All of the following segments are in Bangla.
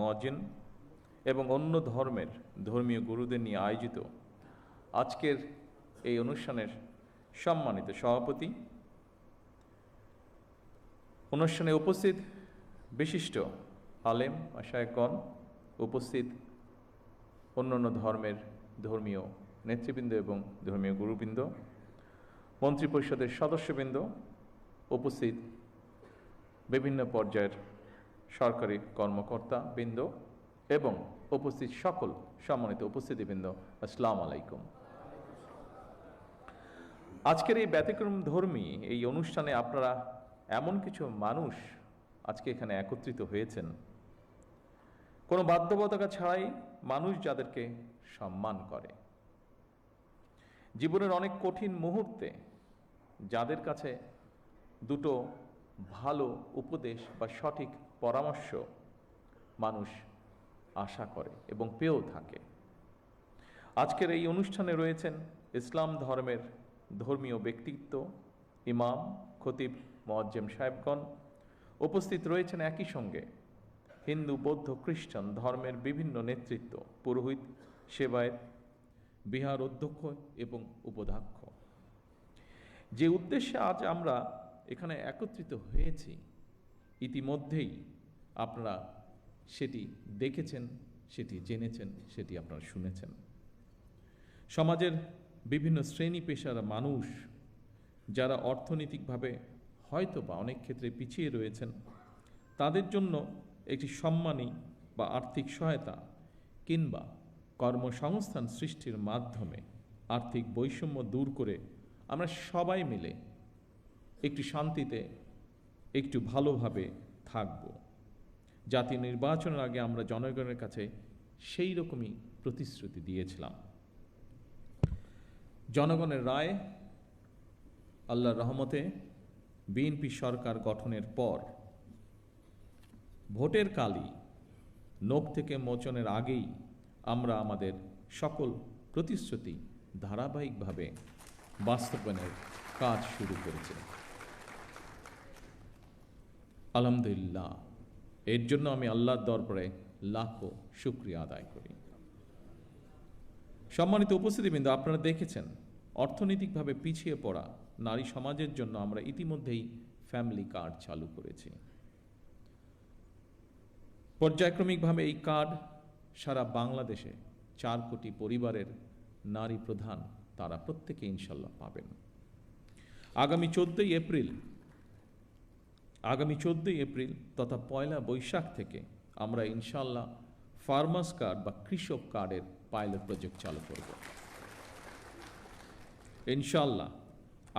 মুয়াজ্জিন এবং অন্য ধর্মের ধর্মীয় গুরুদের নিয়ে আয়োজিত আজকের এই অনুষ্ঠানের সম্মানিত সভাপতি, অনুষ্ঠানে উপস্থিত বিশিষ্ট আলেম মাশায়েখগণ, উপস্থিত অন্যান্য ধর্মের ধর্মীয় নেতৃবৃন্দ এবং ধর্মীয় গুরুবৃন্দ, মন্ত্রিপরিষদের সদস্যবৃন্দ, উপস্থিত বিভিন্ন পর্যায়ের সরকারি কর্মকর্তা বৃন্দ এবং উপস্থিত সকল সম্মানিত উপস্থিতিবৃন্দ, আসসালামু আলাইকুম। আজকের এই ব্যতিক্রম ধর্মী এই অনুষ্ঠানে আপনারা এমন কিছু মানুষ আজকে এখানে একত্রিত হয়েছেন, কোনো বাধ্যবাধকতা ছাড়াই, মানুষ যাদেরকে সম্মান করে, জীবনের অনেক কঠিন মুহূর্তে যাদের কাছে দুটো ভালো উপদেশ বা সঠিক পরামর্শ মানুষ আশা করে এবং পেয়েও থাকে। আজকের এই অনুষ্ঠানে রয়েছেন ইসলাম ধর্মের ধর্মীয় ব্যক্তিত্ব, ইমাম, খতিব, মুয়াজ্জিম সাহেবগণ। উপস্থিত রয়েছেন একই সঙ্গে হিন্দু, বৌদ্ধ, খ্রিস্টান ধর্মের বিভিন্ন নেতৃত্ব, পুরোহিত, সেবায়েত, বিহার অধ্যক্ষ এবং উপাধ্যক্ষ। যে উদ্দেশ্যে আজ আমরা এখানে একত্রিত হয়েছি, ইতিমধ্যেই আপনারা সেটি দেখেছেন, সেটি জেনেছেন, সেটি আপনারা শুনেছেন। সমাজের বিভিন্ন শ্রেণী পেশার মানুষ যারা অর্থনৈতিকভাবে হয়তো বা অনেক ক্ষেত্রে পিছিয়ে রয়েছেন, তাদের জন্য একটি সম্মানী বা আর্থিক সহায়তা কিংবা কর্মসংস্থান সৃষ্টির মাধ্যমে আর্থিক বৈষম্য দূর করে আমরা সবাই মিলে একটু শান্তিতে, একটু ভালোভাবে থাকব। জাতীয় নির্বাচনের আগে আমরা জনগণের কাছে সেই রকমই প্রতিশ্রুতি দিয়েছিলাম। জনগণের রায়, আল্লাহর রহমতে বিএনপি সরকার গঠনের পর ভোটের কালই নখ থেকে মোচনের আগেই আমরা আমাদের সকল প্রতিশ্রুতি ধারাবাহিকভাবে বাস্তবায়নের কাজ শুরু করেছে। আলহামদুলিল্লাহ, এর জন্য আমি আল্লাহর দরবারে লাখো শুকরিয়া আদায় করি। সম্মানিত উপস্থিতিবৃন্দ, আপনারা দেখেছেন অর্থনৈতিকভাবে পিছিয়ে পড়া নারী সমাজের জন্য আমরা ইতিমধ্যেই ফ্যামিলি কার্ড চালু করেছি। পর্যায়ক্রমিকভাবে এই কার্ড সারা বাংলাদেশে 4 কোটি পরিবারের নারী প্রধান তারা প্রত্যেকে ইনশাল্লাহ পাবেন। আগামী 14ই এপ্রিল তথা 1 বৈশাখ থেকে আমরা ইনশাল্লাহ ফার্মার্স কার্ড বা কৃষক কার্ডের পাইলট প্রজেক্ট চালু করব। ইনশাল্লাহ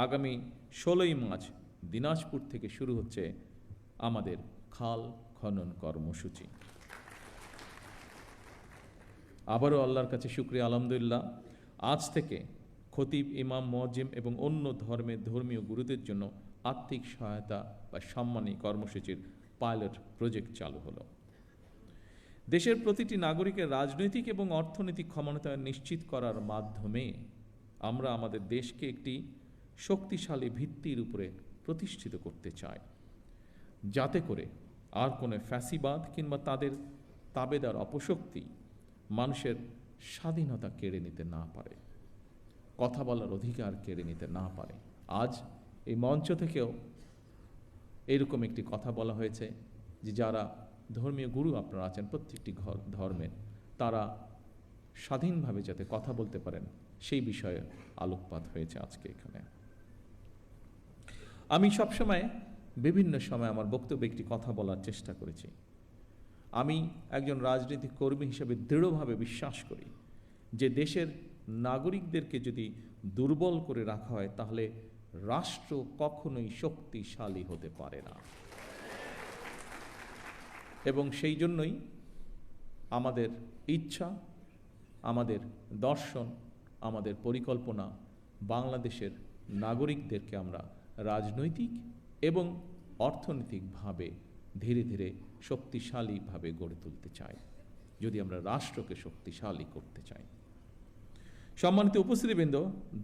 আগামী 16ই মার্চ দিনাজপুর থেকে শুরু হচ্ছে আমাদের খাল খনন কর্মসূচি। আবারও আল্লাহর কাছে শুকরিয়া, আলহামদুলিল্লাহ, আজ থেকে খতিব, ইমাম, মুয়াজ্জিম এবং অন্য ধর্মের ধর্মীয় গুরুদের জন্য আর্থিক সহায়তা বা সম্মানী কর্মসূচির পাইলট প্রজেক্ট চালু হলো। দেশের প্রতিটি নাগরিকের রাজনৈতিক এবং অর্থনৈতিক ক্ষমতায়ন নিশ্চিত করার মাধ্যমে আমরা আমাদের দেশকে একটি শক্তিশালী ভিত্তির উপরে প্রতিষ্ঠিত করতে চাই, যাতে করে আর কোনো ফ্যাসিবাদ কিংবা তাদের তাবেদার অপশক্তি মানুষের স্বাধীনতা কেড়ে নিতে না পারে, কথা বলার অধিকার কেড়ে নিতে না পারে। আজ এই মঞ্চ থেকেও এরকম একটি কথা বলা হয়েছে যে যারা ধর্মীয় গুরু আপনারা আছেন প্রত্যেকটি ধর্মের, তারা স্বাধীনভাবে যাতে কথা বলতে পারেন সেই বিষয়ে আলোকপাত হয়েছে আজকে এখানে। আমি সবসময় বিভিন্ন সময় আমার বক্তব্যে একটি কথা বলার চেষ্টা করেছি। আমি একজন রাজনৈতিক কর্মী হিসেবে দৃঢ়ভাবে বিশ্বাস করি যে দেশের নাগরিকদেরকে যদি দুর্বল করে রাখা হয় তাহলে রাষ্ট্র কখনোই শক্তিশালী হতে পারে না। এবং সেই জন্যই আমাদের ইচ্ছা, আমাদের দর্শন, আমাদের পরিকল্পনা বাংলাদেশের নাগরিকদেরকে আমরা রাজনৈতিক এবং অর্থনৈতিকভাবে ধীরে ধীরে শক্তিশালীভাবে গড়ে তুলতে চাই, যদি আমরা রাষ্ট্রকে শক্তিশালী করতে চাই। সম্মানিত উপস্থিতিবৃন্দ,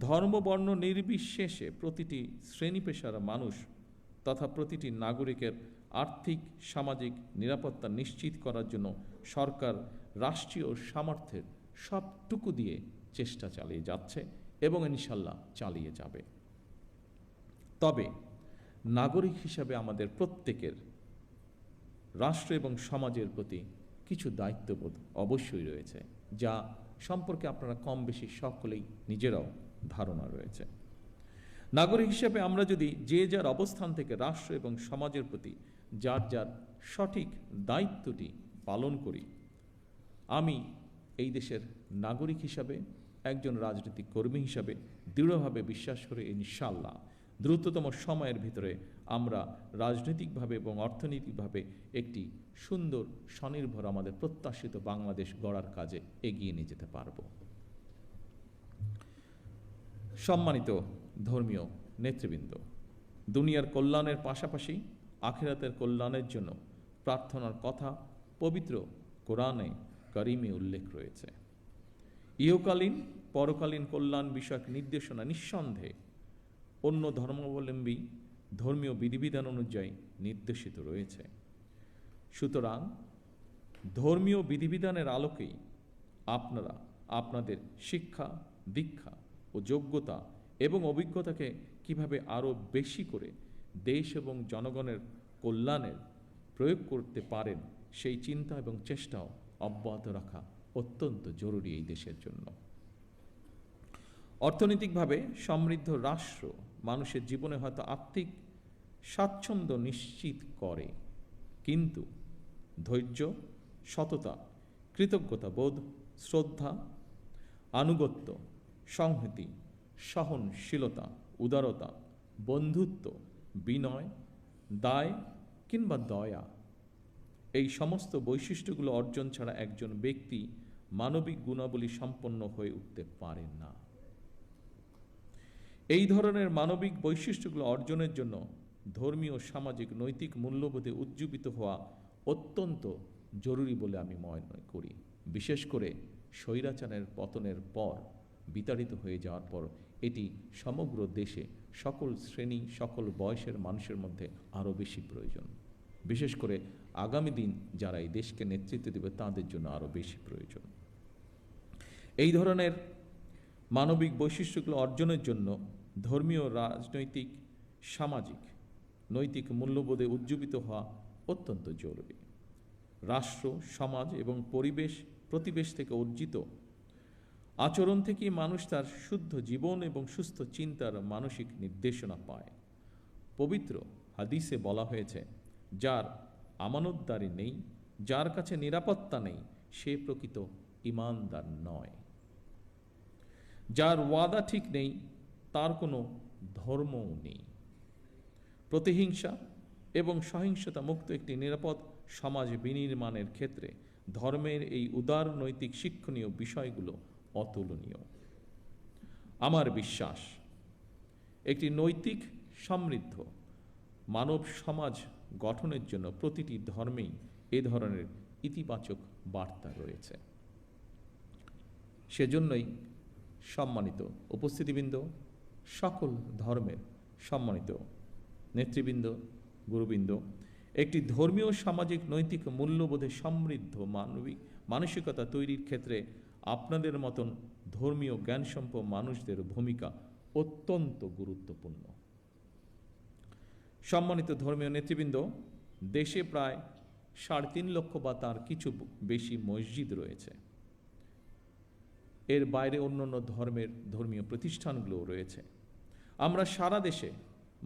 ধর্ম বর্ণ নির্বিশেষে প্রতিটি শ্রেণী পেশার মানুষ তথা প্রতিটি নাগরিকের আর্থিক সামাজিক নিরাপত্তা নিশ্চিত করার জন্য সরকার রাষ্ট্রীয় সামর্থ্যের সবটুকু দিয়ে চেষ্টা চালিয়ে যাচ্ছে এবং ইনশাল্লাহ চালিয়ে যাবে। তবে নাগরিক হিসাবে আমাদের প্রত্যেকের রাষ্ট্র এবং সমাজের প্রতি কিছু দায়িত্ববোধ অবশ্যই রয়েছে, যা সম্পর্কে আপনারা কম বেশি সকলেই নিজেরাও ধারণা রয়েছে। নাগরিক হিসেবে আমরা যদি যে যার অবস্থান থেকে রাষ্ট্র এবং সমাজের প্রতি যার যার সঠিক দায়িত্বটি পালন করি, আমি এই দেশের নাগরিক হিসাবে, একজন রাজনৈতিক কর্মী হিসাবে দৃঢ়ভাবে বিশ্বাস করে ইনশাআল্লাহ দ্রুততম সময়ের ভিতরে আমরা রাজনৈতিকভাবে এবং অর্থনৈতিকভাবে একটি সুন্দর স্বনির্ভর আমাদের প্রত্যাশিত বাংলাদেশ গড়ার কাজে এগিয়ে নিয়ে যেতে পারব। সম্মানিত ধর্মীয় নেতৃবৃন্দ, দুনিয়ার কল্যাণের পাশাপাশি আখিরাতের কল্যাণের জন্য প্রার্থনার কথা পবিত্র কোরআনে কারিমে উল্লেখ রয়েছে। ইহকালীন পরকালীন কল্যাণ বিষয়ক নির্দেশনা নিঃসন্দেহে অন্য ধর্মাবলম্বী ধর্মীয় বিধিবিধান অনুযায়ী নির্দেশিত রয়েছে। সুতরাং ধর্মীয় বিধিবিধানের আলোকেই আপনারা আপনাদের শিক্ষা, দীক্ষা ও যোগ্যতা এবং অভিজ্ঞতাকে কিভাবে আরও বেশি করে দেশ এবং জনগণের কল্যাণের প্রয়োগ করতে পারেন, সেই চিন্তা এবং চেষ্টাও অব্যাহত রাখা অত্যন্ত জরুরি এই দেশের জন্য। অর্থনৈতিকভাবে সমৃদ্ধ রাষ্ট্র মানুষের জীবনে হয়তো আর্থিক স্বাচ্ছন্দ্য নিশ্চিত করে, কিন্তু ধৈর্য, সততা, কৃতজ্ঞতা বোধ, শ্রদ্ধা, আনুগত্য, সংহতি, সহনশীলতা, উদারতা, বন্ধুত্ব, বিনয়, দায় কিংবা দয়া, এই সমস্ত বৈশিষ্ট্যগুলো অর্জন ছাড়া একজন ব্যক্তি মানবিক গুণাবলী সম্পন্ন হয়ে উঠতে পারেন না। এই ধরনের মানবিক বৈশিষ্ট্যগুলো অর্জনের জন্য ধর্মীয়, সামাজিক, নৈতিক মূল্যবোধে উজ্জীবিত হওয়া অত্যন্ত জরুরি বলে আমি মনে করি। বিশেষ করে স্বৈরাচারের পতনের পর, বিতাড়িত হয়ে যাওয়ার পর এটি সমগ্র দেশে সকল শ্রেণী, সকল বয়সের মানুষের মধ্যে আরও বেশি প্রয়োজন। বিশেষ করে আগামী দিন যারা এই দেশকে নেতৃত্ব দেবে তাদের জন্য আরও বেশি প্রয়োজন। এই ধরনের মানবিক বৈশিষ্ট্যগুলো অর্জনের জন্য ধর্মীয়, রাজনৈতিক, সামাজিক, নৈতিক মূল্যবোধে উজ্জীবিত হওয়া অত্যন্ত জরুরি। রাষ্ট্র, সমাজ এবং প্রতিবেশ থেকে অর্জিত আচরণ থেকেই মানুষ তার শুদ্ধ জীবন এবং সুস্থ চিন্তার মানসিক নির্দেশনা পায়। পবিত্র হাদিসে বলা হয়েছে, যার আমানতদারি নেই, যার কাছে নিরাপত্তা নেই, সে প্রকৃত ঈমানদার নয়। যার ওয়াদা ঠিক নেই, তার কোনো ধর্মও নেই। প্রতিহিংসা এবং সহিংসতা মুক্ত একটি নিরাপদ সমাজ বিনির্মাণের ক্ষেত্রে ধর্মের এই উদার নৈতিক শিক্ষণীয় বিষয়গুলো অতুলনীয়। আমার বিশ্বাস, একটি নৈতিক সমৃদ্ধ মানব সমাজ গঠনের জন্য প্রতিটি ধর্মেই এ ধরনের ইতিবাচক বার্তা রয়েছে। সেজন্যই সম্মানিত উপস্থিতিবৃন্দ, সকল ধর্মের সম্মানিত নেতৃবৃন্দ, গুরুবৃন্দ, একটি ধর্মীয়, সামাজিক, নৈতিক মূল্যবোধে সমৃদ্ধ মানসিকতা তৈরির ক্ষেত্রে আপনাদের মতন ধর্মীয় জ্ঞানসম্পন্ন মানুষদের ভূমিকা অত্যন্ত গুরুত্বপূর্ণ। সম্মানিত ধর্মীয় নেতৃবৃন্দ, দেশে প্রায় 3.5 লক্ষ বা তার কিছু বেশি মসজিদ রয়েছে। এর বাইরে অন্যান্য ধর্মীয় প্রতিষ্ঠানগুলো রয়েছে। আমরা সারা দেশে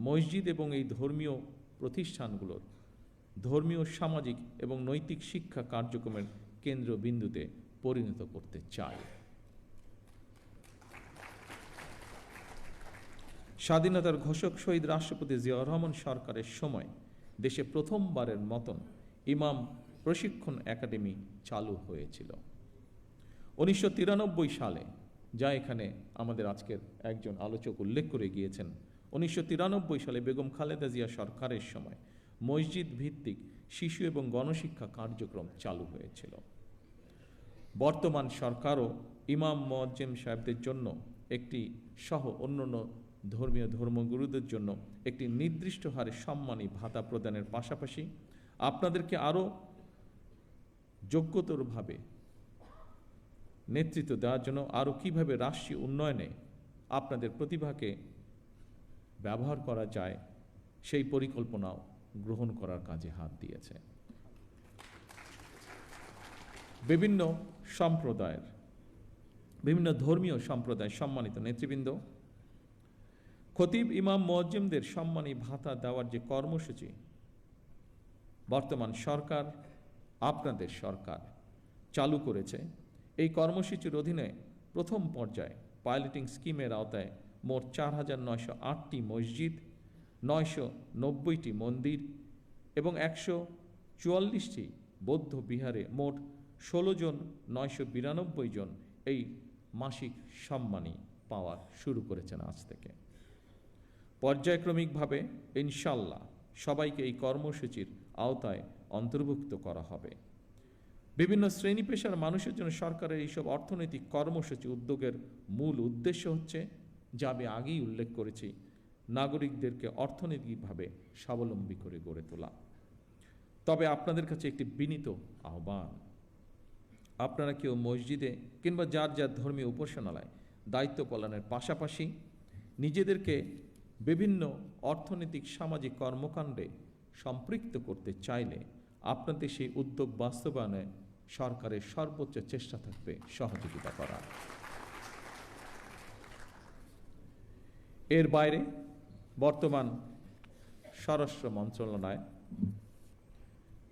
মসজিদ এবং এই ধর্মীয় প্রতিষ্ঠানগুলোর ধর্মীয়, সামাজিক এবং নৈতিক শিক্ষা কার্যক্রমের কেন্দ্রবিন্দুতে পরিণত করতে চাই। স্বাধীনতার ঘোষক শহীদ রাষ্ট্রপতি জিয়াউর রহমান সরকারের সময় দেশে প্রথমবারের মতন ইমাম প্রশিক্ষণ একাডেমি চালু হয়েছিল 1993 সালে, যা এখানে আমাদের আজকের একজন আলোচক উল্লেখ করে গিয়েছেন। 1993 সালে বেগম খালেদা জিয়া সরকারের সময় মসজিদ ভিত্তিক শিশু এবং গণশিক্ষা কার্যক্রম চালু হয়েছিল। বর্তমান সরকারও ইমাম মুয়াজ্জিম সাহেবদের জন্য একটি সহ অন্যান্য ধর্মগুরুদের জন্য একটি নির্দিষ্ট হারে সম্মানী ভাতা প্রদানের পাশাপাশি আপনাদেরকে আরও যোগ্যতরভাবে নেতৃত্ব দেওয়ার জন্য আরও কীভাবে রাষ্ট্রীয় উন্নয়নে আপনাদের প্রতিভাকে ব্যবহার করা যায় সেই পরিকল্পনাও গ্রহণ করার কাজে হাত দিয়েছে। বিভিন্ন সম্প্রদায়ের, বিভিন্ন ধর্মীয় সম্প্রদায় সম্মানিত নেতৃবৃন্দ, খতিব ইমাম মুয়াজ্জিমদের সম্মানী ভাতা দেওয়ার যে কর্মসূচি বর্তমান সরকার, আপনাদের সরকার চালু করেছে, এই কর্মসূচির অধীনে প্রথম পর্যায়ে পাইলটিং স্কিমের আওতায় মোট 4,908টি মসজিদ, 990টি মন্দির এবং 144টি বৌদ্ধ বিহারে মোট 16 জন 992 জন এই মাসিক সম্মানী পাওয়া শুরু করেছেন আজ থেকে। পর্যায়ক্রমিকভাবে ইনশাল্লাহ সবাইকে এই কর্মসূচির আওতায় অন্তর্ভুক্ত করা হবে। বিভিন্ন শ্রেণী পেশার মানুষের জন্য সরকারের এইসব অর্থনৈতিক কর্মসূচি উদ্যোগের মূল উদ্দেশ্য হচ্ছে, যা আমি আগেই উল্লেখ করেছি, নাগরিকদেরকে অর্থনৈতিকভাবে স্বাবলম্বী করে গড়ে তোলা। তবে আপনাদের কাছে একটি বিনীত আহ্বান, আপনারা কেউ মসজিদে কিংবা যার যার ধর্মীয় উপাসনালয় দায়িত্ব পালনের পাশাপাশি নিজেদেরকে বিভিন্ন অর্থনৈতিক সামাজিক কর্মকাণ্ডে সম্পৃক্ত করতে চাইলে আপনাদের সেই উদ্যোগ বাস্তবায়নে সরকারের সর্বোচ্চ চেষ্টা থাকবে সহযোগিতা করা। এর বাইরে বর্তমান স্বরাষ্ট্র মন্ত্রণালয়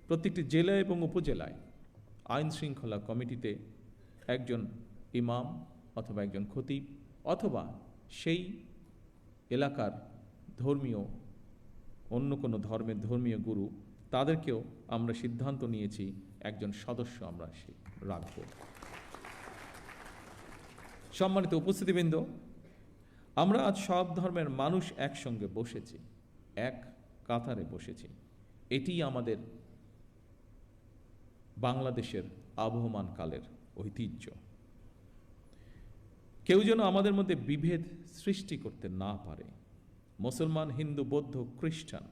প্রত্যেকটি জেলা এবং উপজেলায় আইন শৃঙ্খলা কমিটিতে একজন ইমাম অথবা একজন খতিব অথবা সেই এলাকার ধর্মীয় অন্য কোনো ধর্মের ধর্মীয় গুরু, তাদেরকেও আমরা সিদ্ধান্ত নিয়েছি একজন সদস্য আমরা রাখব। সম্মানিত উপস্থিতিবৃন্দ, আমরা আজ সব ধর্মের মানুষ একসঙ্গে বসেছি, এক কাতারে বসেছি। এটি আমাদের বাংলাদেশের আবহমান কালের ঐতিহ্য। কেউ যেন আমাদের মধ্যে বিভেদ সৃষ্টি করতে না পারে। মুসলমান, হিন্দু, বৌদ্ধ, খ্রিস্টান,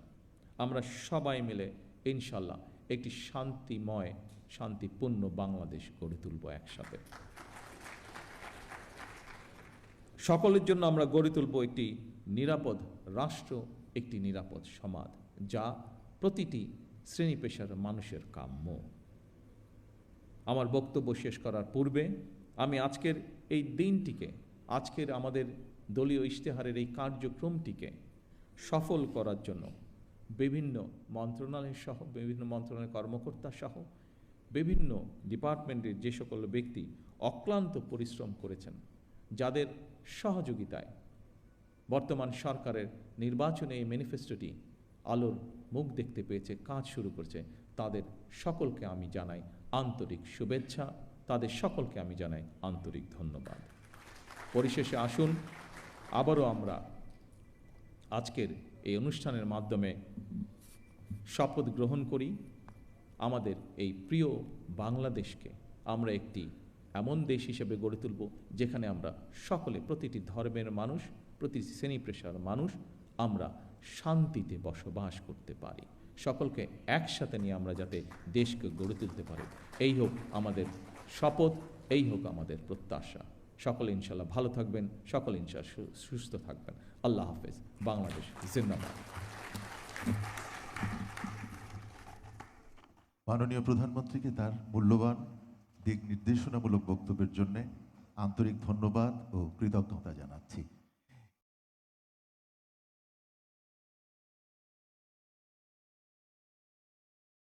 আমরা সবাই মিলে ইনশাল্লাহ একটি শান্তিময়, শান্তিপূর্ণ বাংলাদেশ গড়ে তুলব একসাথে। সকলের জন্য আমরা গড়ে তুলব একটি নিরাপদ রাষ্ট্র, একটি নিরাপদ সমাজ, যা প্রতিটি শ্রেণী পেশার মানুষের কাম্য। আমার বক্তব্য শেষ করার পূর্বে আমি আজকের এই দিনটিকে, আজকের আমাদের দলীয় ইশতেহারের এই কার্যক্রমটিকে সফল করার জন্য বিভিন্ন মন্ত্রণালয় সহ, বিভিন্ন মন্ত্রণালয়ের কর্মকর্তা সহ বিভিন্ন ডিপার্টমেন্টের যে সকল ব্যক্তি অক্লান্ত পরিশ্রম করেছেন, যাদের সহযোগিতায় বর্তমান সরকারের নির্বাচনে এই ম্যানিফেস্টোটি আলোর মুখ দেখতে পেয়েছে, কাজ শুরু করেছে, তাদের সকলকে আমি জানাই আন্তরিক শুভেচ্ছা, তাদের সকলকে আমি জানাই আন্তরিক ধন্যবাদ। পরিশেষে আসুন আবারও আমরা আজকের এই অনুষ্ঠানের মাধ্যমে শপথ গ্রহণ করি, আমাদের এই প্রিয় বাংলাদেশকে আমরা একটি এমন দেশ হিসেবে গড়ে তুলব যেখানে আমরা সকলে, প্রতিটি ধর্মের মানুষ, প্রতিটি শ্রেণী পেশার মানুষ, আমরা শান্তিতে বসবাস করতে পারি। সকলকে একসাথে নিয়ে আমরা যাতে দেশকে গড়ে তুলতে পারি, এই হোক আমাদের শপথ, এই হোক আমাদের প্রত্যাশা। সকলে ইনশাল্লাহ ভালো থাকবেন, সকলে ইনশাল্লাহ সুস্থ থাকবেন। আল্লাহ হাফেজ। বাংলাদেশ জিন্দাবাদ। মাননীয় প্রধানমন্ত্রীকে তার মূল্যবান দিক নির্দেশনামূলক বক্তব্যের জন্য আন্তরিক ধন্যবাদ ও কৃতজ্ঞতা জানাচ্ছি।